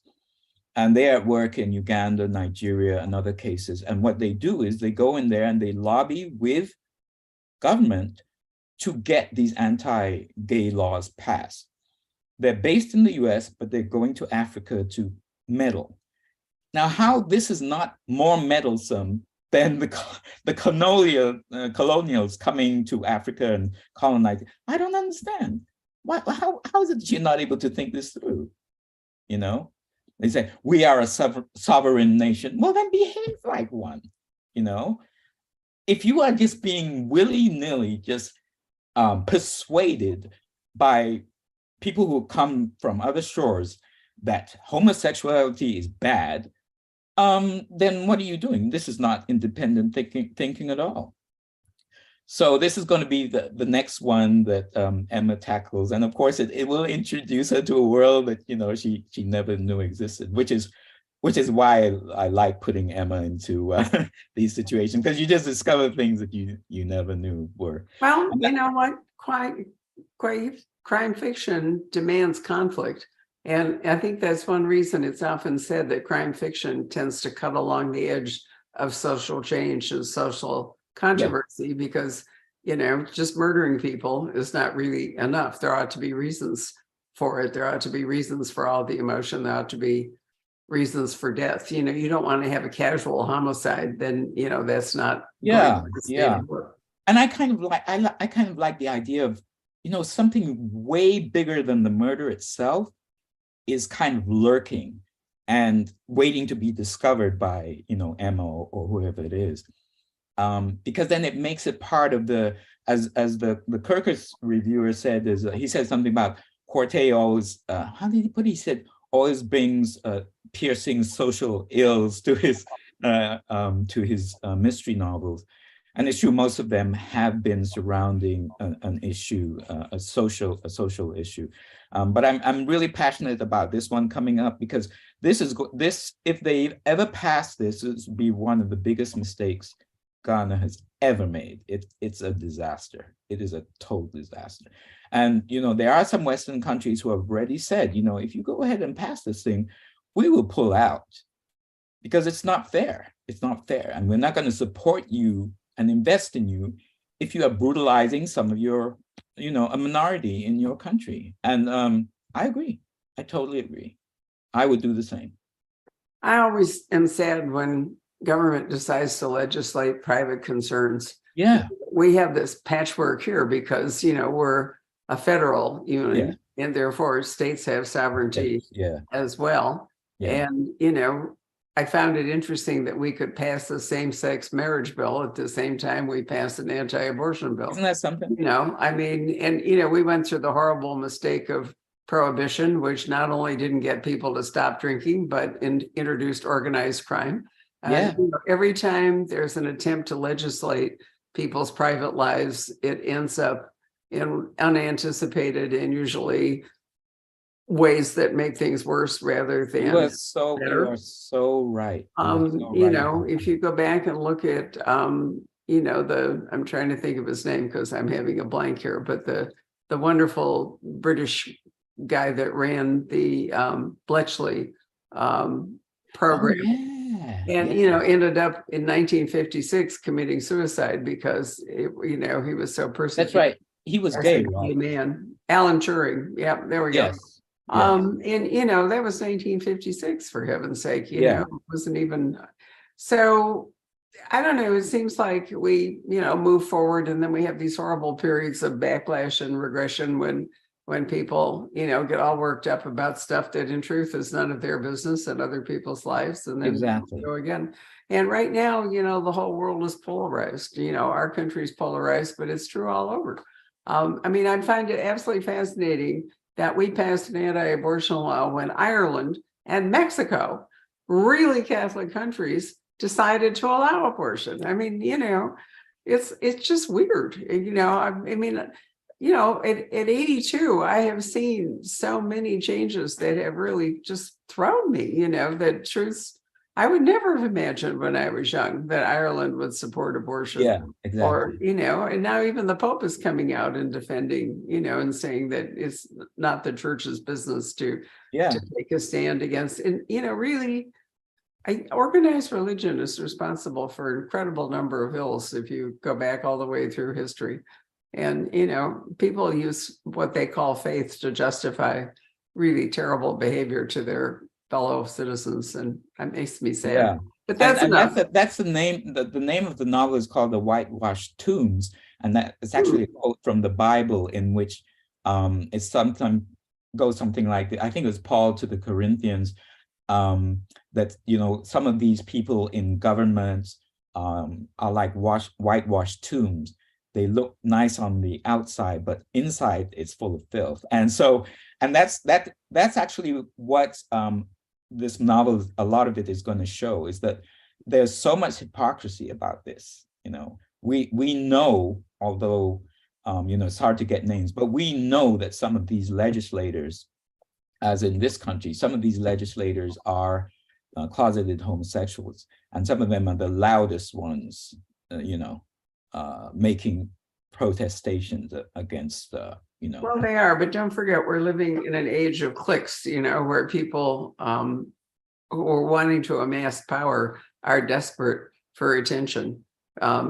and they are at work in Uganda, Nigeria, and other cases. And what they do is they go in there and they lobby with government to get these anti-gay laws passed. They're based in the US, but they're going to Africa to meddle. Now, how this is not more meddlesome than the colonials coming to Africa and colonizing, I don't understand. How is it that you're not able to think this through? You know, they say, we are a sovereign nation. Well, then behave like one, you know? If you are just being willy-nilly just persuaded by people who come from other shores that homosexuality is bad, then what are you doing? This is not independent thinking at all. So this is going to be the next one that Emma tackles. And of course, it will introduce her to a world that, you know, she never knew existed, which is why I like putting Emma into these situations, because you just discover things that you never knew were. Well, you know what? Crime fiction demands conflict. And I think that's one reason it's often said that crime fiction tends to cut along the edge of social change and social controversy, because, you know, just murdering people is not really enough. There ought to be reasons for it. There ought to be reasons for all the emotion. There ought to be reasons for death. You know, you don't want to have a casual homicide, then, you know, that's not. Yeah. And I kind of like the idea of, you know, something way bigger than the murder itself is kind of lurking and waiting to be discovered by, you know, Emma or whoever it is. Because then it makes it part of the, as the Kirkus reviewer said, he said something about Quartey always, how did he put it? He said, always brings piercing social ills to his mystery novels. And it's true, most of them have been surrounding an issue, a social issue. But I'm really passionate about this one coming up, because this, if they ever pass this, this would be one of the biggest mistakes Ghana has ever made. It's a disaster. It is a total disaster. And, you know, there are some Western countries who have already said, you know, if you go ahead and pass this thing, we will pull out, because it's not fair. It's not fair. And we're not going to support you and invest in you if you are brutalizing some of your, you know, a minority in your country. And I agree. I totally agree. I would do the same. I always am sad when government decides to legislate private concerns. Yeah. We have this patchwork here because, you know, we're a federal unit, and therefore states have sovereignty as well. And, you know, I found it interesting that we could pass the same-sex marriage bill at the same time we passed an anti-abortion bill. Isn't that something? You know, I mean, and, you know, we went through the horrible mistake of prohibition, which not only didn't get people to stop drinking, but introduced organized crime. You know, every time there's an attempt to legislate people's private lives, it ends up in unanticipated and usually ways that make things worse rather than better. You are so right. You know, if you go back and look at, you know, I'm trying to think of his name because I'm having a blank here, but the wonderful British guy that ran the Bletchley program. And, you know, ended up in 1956 committing suicide because, you know, he was so persecuted. That's right. He was gay, right? Man. Alan Turing. Yeah, there we go. And, you know, that was 1956, for heaven's sake. You know, it wasn't even. So, I don't know. It seems like we, you know, move forward and then we have these horrible periods of backlash and regression when people, you know, get all worked up about stuff that in truth is none of their business and other people's lives. And then go again. And right now, you know, the whole world is polarized. You know, our country's polarized, but it's true all over. I mean, I find it absolutely fascinating that we passed an anti-abortion law when Ireland and Mexico, really Catholic countries, decided to allow abortion. I mean, you know, it's just weird. You know, I mean, you know, at 82, I have seen so many changes that have really just thrown me, you know, that truth, I would never have imagined when I was young that Ireland would support abortion. Yeah, exactly. Or, you know, and now even the Pope is coming out and defending, you know, and saying that it's not the church's business to take a stand against, and, you know, really, organized religion is responsible for an incredible number of ills if you go back all the way through history. And, people use what they call faith to justify really terrible behavior to their fellow citizens. And that makes me sad. Yeah. But that's and enough. that's the name. The name of the novel is called The Whitewashed Tombs, and that is actually a quote from the Bible, in which it sometimes goes something like, I think it was Paul to the Corinthians, that some of these people in government are like whitewashed tombs. They look nice on the outside, but inside it's full of filth. And that's actually what this novel, a lot of it is going to show, is that there's so much hypocrisy about this. We know, although it's hard to get names, but we know that some of these legislators, as in this country, some of these legislators are closeted homosexuals, and some of them are the loudest ones, making protestations against, Well, they are, but don't forget, we're living in an age of cliques, where people who are wanting to amass power are desperate for attention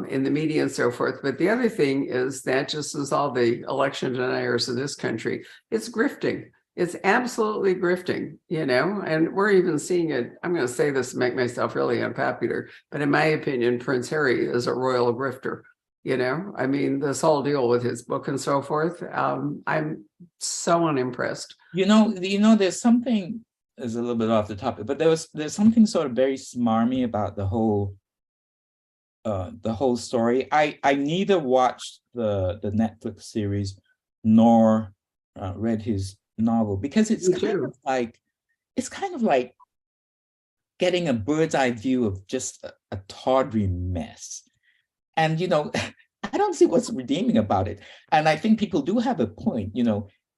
in the media and so forth. But the other thing is that, just as all the election deniers in this country, it's grifting. It's absolutely grifting, and we're even seeing it. I'm going to say this to make myself really unpopular, but in my opinion, Prince Harry is a royal grifter. I mean, this whole deal with his book and so forth. I'm so unimpressed. There's something, is a little bit off the topic, but there's something sort of very smarmy about the whole story. I neither watched the Netflix series nor read his novel, because it's kind of like getting a bird's eye view of just a tawdry mess. And I don't see what's redeeming about it. And I think people do have a point.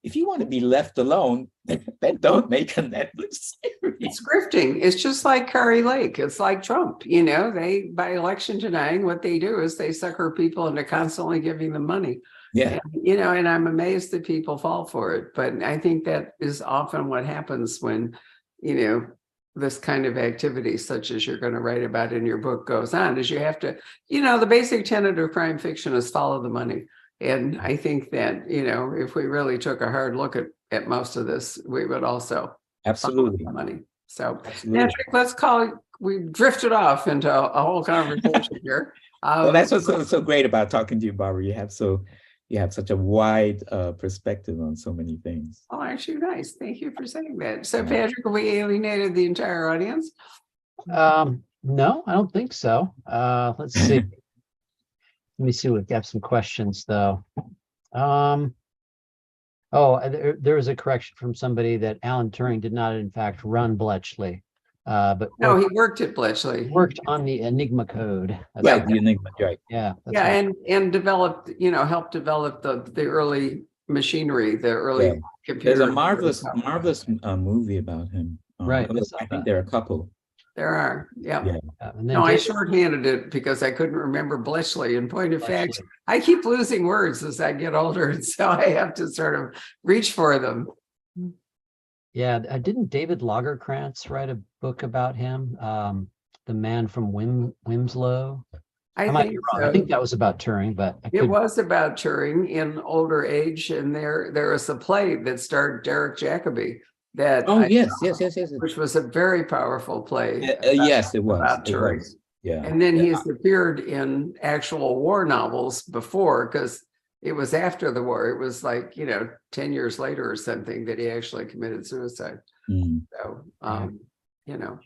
If you want to be left alone, then don't make a Netflix series. It's grifting. It's just like Kari Lake. It's like Trump. They, by election denying, what they do is they sucker people into constantly giving them money. Yeah. And I'm amazed that people fall for it. But I think that is often what happens when, this kind of activity, such as you're going to write about in your book, goes on, is you have to, the basic tenet of crime fiction is follow the money. And I think that, if we really took a hard look at most of this, we would also absolutely follow the money. So, absolutely. Patrick, we've drifted off into a whole conversation here. Well, that's what's so great about talking to you, Barbara. You have such a wide perspective on so many things. Oh, actually, nice. Thank you for saying that. So, Patrick, have we alienated the entire audience? No, I don't think so. Let's see. Let me see. We've got some questions though. There was a correction from somebody that Alan Turing did not, in fact, run Bletchley. But no, he worked at Bletchley. Worked on the Enigma code. Right, the Enigma, right. Yeah. And developed, helped develop the early machinery, the early computer. There's a marvelous movie about him. Right. I think there are a couple. There are, yeah. No, I shorthanded it because I couldn't remember Bletchley. In point of fact, I keep losing words as I get older, and so I have to sort of reach for them. Yeah, didn't David Lagerkrantz write a book about him? The Man from Winslow? I might be wrong. So. I think that was about Turing, but it was about Turing in older age, and there was a play that starred Derek Jacobi. Yes, which was a very powerful play. Yes, it was. About Turing. Yeah. And then he's appeared in actual war novels before, because it was after the war. It was like, 10 years later or something that he actually committed suicide. So, Well,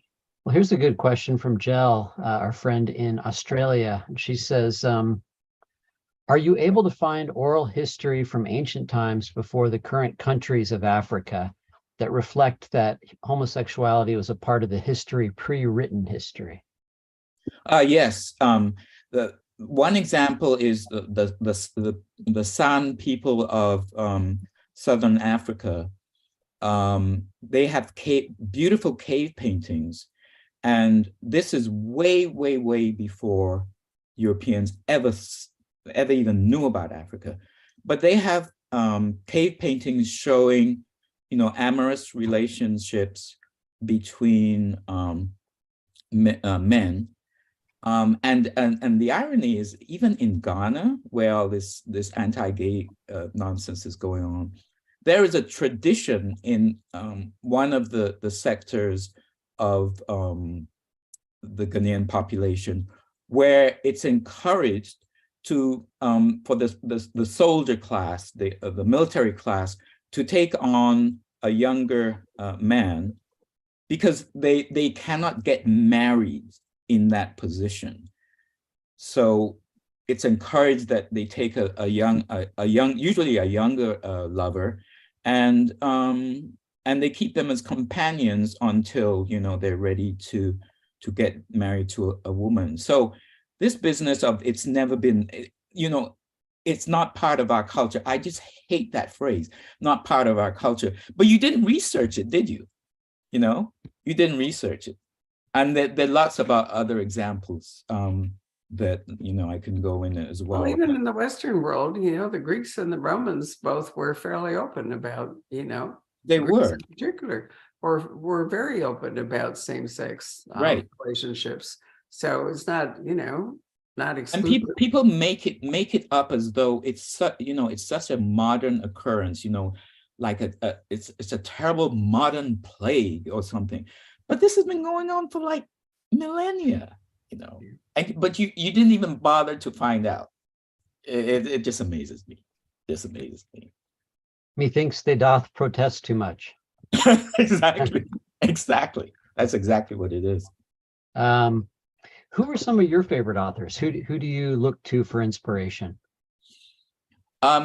here's a good question from Jel, our friend in Australia. She says, are you able to find oral history from ancient times before the current countries of Africa that reflect that homosexuality was a part of the history, pre-written history? Yes. The one example is the San people of Southern Africa. They have beautiful cave paintings, and this is way, way, way before Europeans ever even knew about Africa. But they have cave paintings showing, amorous relationships between men. And the irony is, even in Ghana, where all this anti-gay nonsense is going on, there is a tradition in one of the sectors of the Ghanaian population where it's encouraged to for the soldier class, the military class, to take on a younger man, because they cannot get married in that position. So it's encouraged that they take a young, usually a younger lover, and they keep them as companions until, you know, they're ready to get married to a woman. So this business of it's never been, you know, it's not part of our culture. I just hate that phrase, not part of our culture. But you didn't research it, did you? You know, you didn't research it. And there are lots of other examples that, you know, I can go in as well. Well, even in the Western world, you know, the Greeks and the Romans both were fairly open about, you know, They Greeks were. in particular, or were very open about same-sex relationships. So it's not, you know, not exclusive. And people make it up as though it's such, you know, it's such a modern occurrence, you know, like it's a terrible modern plague or something. But this has been going on for like millennia, you know. But you didn't even bother to find out. It just amazes me. Just amazes me. Methinks they doth protest too much. Exactly. That's exactly what it is. Who are some of your favorite authors? Who do you look to for inspiration?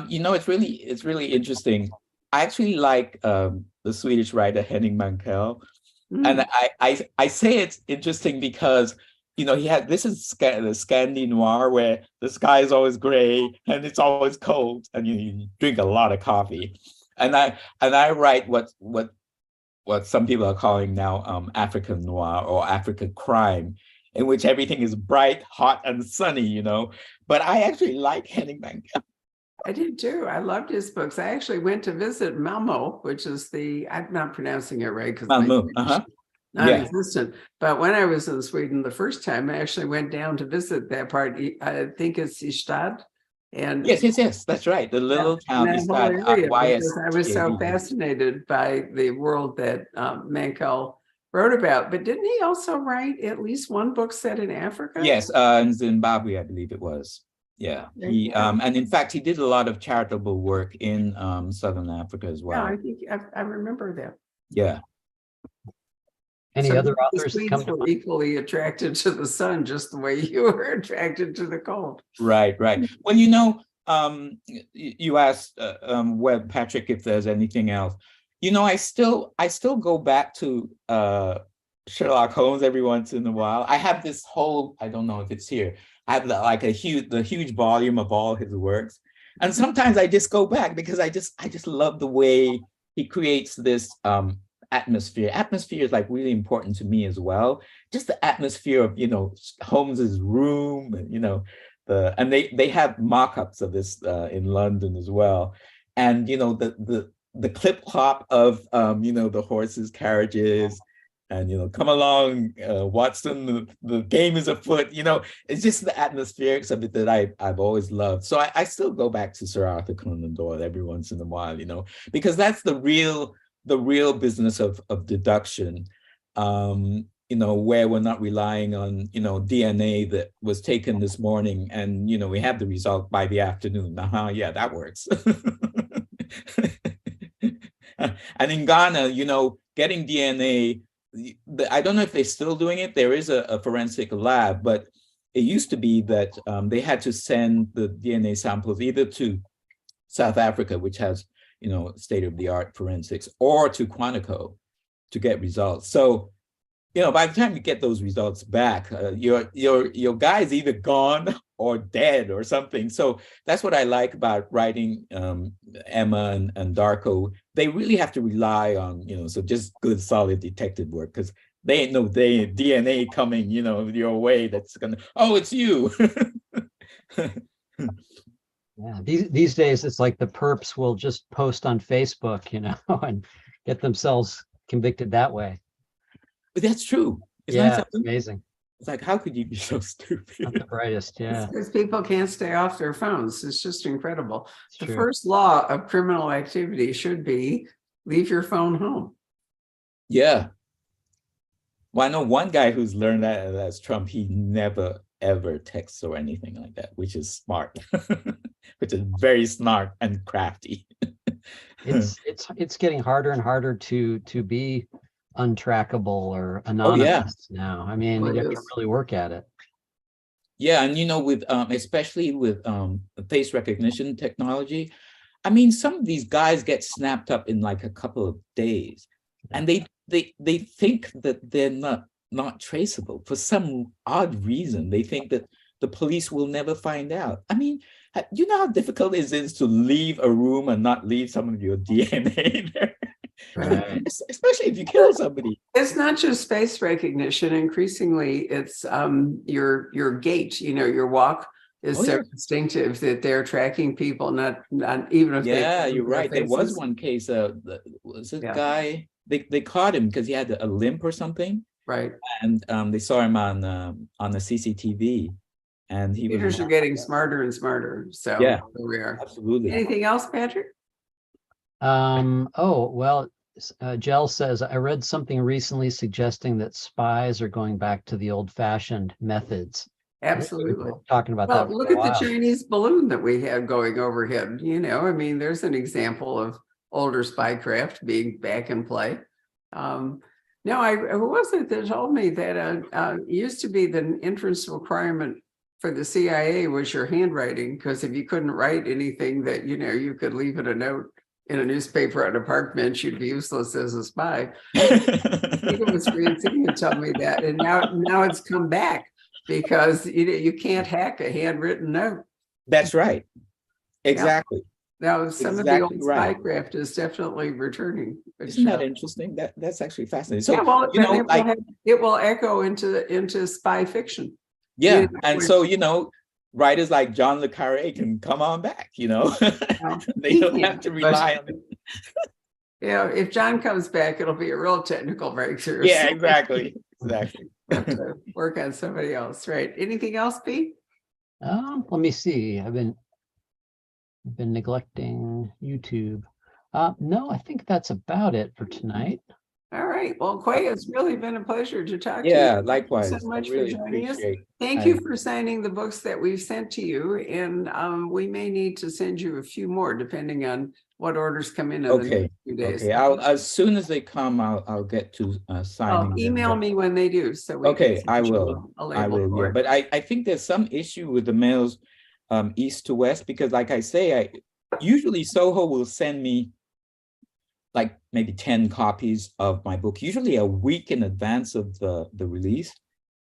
You know, it's really interesting. I actually like the Swedish writer Henning Mankell. And I say it's interesting because, you know, this is the Scandi noir, where the sky is always gray and it's always cold and you drink a lot of coffee. And I write what some people are calling now African noir or African crime, in which everything is bright, hot, and sunny, you know. But I actually like Henning Mankell. I did too. I loved his books. I actually went to visit Malmo, which is I'm not pronouncing it right because Malmo, non-existent. But when I was in Sweden the first time, I actually went down to visit that part. I think it's Ystad. And yes, that's right. The little town Ystad. Because I was so fascinated by the world that Mankell wrote about. But didn't he also write at least one book set in Africa? Yes, in Zimbabwe, I believe it was. Yeah, and in fact, he did a lot of charitable work in Southern Africa as well. Yeah, I think I remember that. Yeah. Any other authors that come to mind? Equally attracted to the sun, just the way you were attracted to the cold. Right. Well, you know, you asked Webb Patrick if there's anything else. You know, I still go back to Sherlock Holmes every once in a while. I have this whole, I don't know if it's here, I have like the huge volume of all his works. And sometimes I just go back because I just love the way he creates this atmosphere. Atmosphere is like really important to me as well. Just the atmosphere of, you know, Holmes's room, and, you know, and they have mock-ups of this in London as well. And, you know, the clip clop of, you know, the horses' carriages, and, you know, come along, Watson, the game is afoot. You know, it's just the atmospherics of it that I've always loved. So I still go back to Sir Arthur Conan Doyle every once in a while, you know, because that's the real business of deduction, you know, where we're not relying on, you know, DNA that was taken this morning and, you know, we have the result by the afternoon. Yeah, that works. And in Ghana, you know, getting DNA, I don't know if they're still doing it. There is a forensic lab, but it used to be that they had to send the DNA samples either to South Africa, which has, you know, state-of-the-art forensics, or to Quantico to get results. So, you know, by the time you get those results back, your guy's either gone or dead or something. So that's what I like about writing Emma and Darko. They really have to rely on, you know, so just good, solid detective work, because they ain't no DNA coming, you know, your way that's gonna, oh, it's you. Yeah, these days it's like the perps will just post on Facebook, you know, and get themselves convicted that way. But that's true. Yeah, it's amazing. It's like, how could you be so Not stupid? the brightest, yeah, Because people can't stay off their phones. It's just incredible. it's The true. first law of criminal activity should be leave your phone home. Yeah. Well, I know one guy who's learned that, and that's Trump. He never ever texts or anything like that, which is smart, which is very smart and crafty. It's getting harder and harder to be untrackable or Oh yeah, anonymous now. I mean, Well, you it have to is. really work at it. yeah, and with especially with face recognition technology, I mean, some of these guys get snapped up in like a couple of days, and they think that they're not traceable for some odd reason. They think that the police will never find out. I mean, you know how difficult it is to leave a room and not leave some of your DNA there, Right. especially if you kill somebody. It's not just face recognition. Increasingly, it's your gait, your walk is Oh so yeah. distinctive that they're tracking people, not even if they Yeah, can't you're remember their right. There was faces. one case. Was this Yeah. guy? They caught him because he had a limp or something, Right. and they saw him on the CCTV, and he was Computers are getting smarter and smarter. So yeah, here we are. absolutely. Anything else, Patrick? Oh, well, Jell says, I read something recently suggesting that spies are going back to the old-fashioned methods. I think we've been Absolutely. talking about Well, that for look a at the while. Chinese balloon that we had going overhead. I mean, there's an example of older spycraft being back in play. No, who was it that told me that it used to be the entrance requirement for the CIA was your handwriting, because if you couldn't write anything that, you could leave it a note in a newspaper on a park bench, you'd be useless as a spy. I think it was Francine who told me that. And now it's come back because you can't hack a handwritten note. That's right. Exactly. Now, some of the old Exactly right. spycraft is definitely returning. Isn't that interesting? That's actually fascinating. So yeah, well, you know, like it will echo into spy fiction. yeah, and so writers like John le Carré can come on back. They don't have to rely on. If John comes back, it'll be a real technical breakthrough. Yeah, exactly. Exactly. Have to work on somebody else, right? Anything else, Pete? Let me see. I've been neglecting YouTube. No, I think that's about it for tonight. All right. Well, Kwei, it's really been a pleasure to talk to you. Yeah, likewise. Thank you so much I really for joining us. appreciate. Thank you for signing the books that we've sent to you. And we may need to send you a few more depending on what orders come in the next few days. Okay. I'll as soon as they come, I'll get to signing. Email me when they do. So we Okay, can I send you will. a I label will. for Yeah, it. but I think there's some issue with the mails east to west, because like I say, usually Soho will send me like maybe 10 copies of my book, usually a week in advance of the release.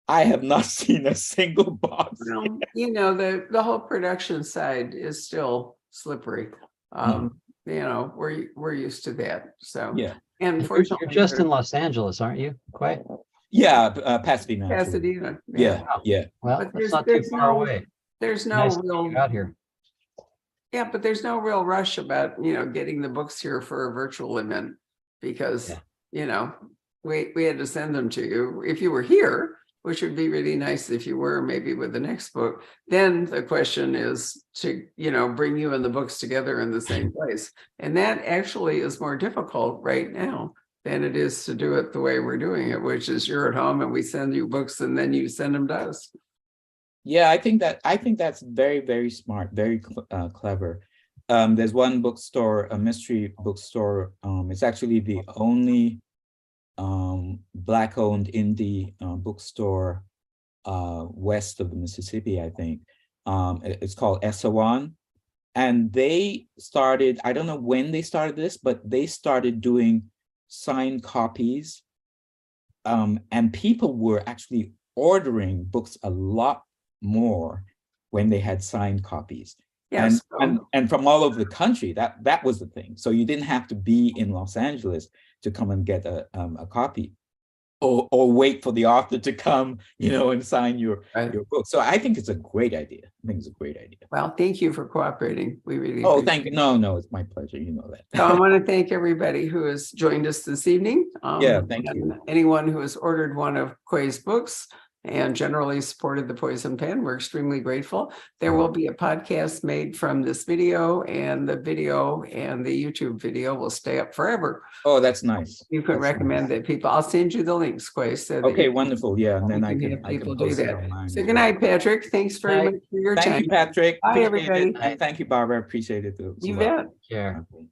I have not seen a single box. Well, the whole production side is still slippery. We're used to that. So Yeah. and You're fortunately, just in Los Angeles, aren't you? Quite. Yeah, Pasadena. Pasadena. Yeah, yeah. Well, But that's not too far away. There's no Nice to see real you out here. Yeah, but there's no real rush about, getting the books here for a virtual event because, we had to send them to you. If you were here, which would be really nice if you were maybe with the next book, then the question is to, bring you and the books together in the same place. And that actually is more difficult right now than it is to do it the way we're doing it, which is you're at home and we send you books and then you send them to us. Yeah, I think that's very, very smart, very clever. There's one bookstore, a mystery bookstore. It's actually the only Black-owned indie bookstore west of the Mississippi, I think. It's called Essawan. And they started, I don't know when they started this, but they started doing signed copies. And people were actually ordering books a lot more when they had signed copies. Yes. And from all over the country. That was the thing. So you didn't have to be in Los Angeles to come and get a copy, or wait for the author to come, and sign your book. So I think it's a great idea. Well, thank you for cooperating. We really thank you. No, it's my pleasure. You know that. So I want to thank everybody who has joined us this evening. Yeah, thank you. Anyone who has ordered one of Kwei's books and generally supported the Poison Pen. We're extremely grateful. There will be a podcast made from this video, and the video and the YouTube video will stay up forever. Oh, that's nice. You can That's recommend nice. that people, I'll send you the links, Kwei. So that Okay, you wonderful. Yeah, and then I have can people do post it that. online. So as good well. night, Patrick. Thanks very Night. much for your Thank time. you, Patrick. Bye, Appreciate everybody. it. Thank you, Barbara. Appreciate it as You well. bet. Sure. Okay.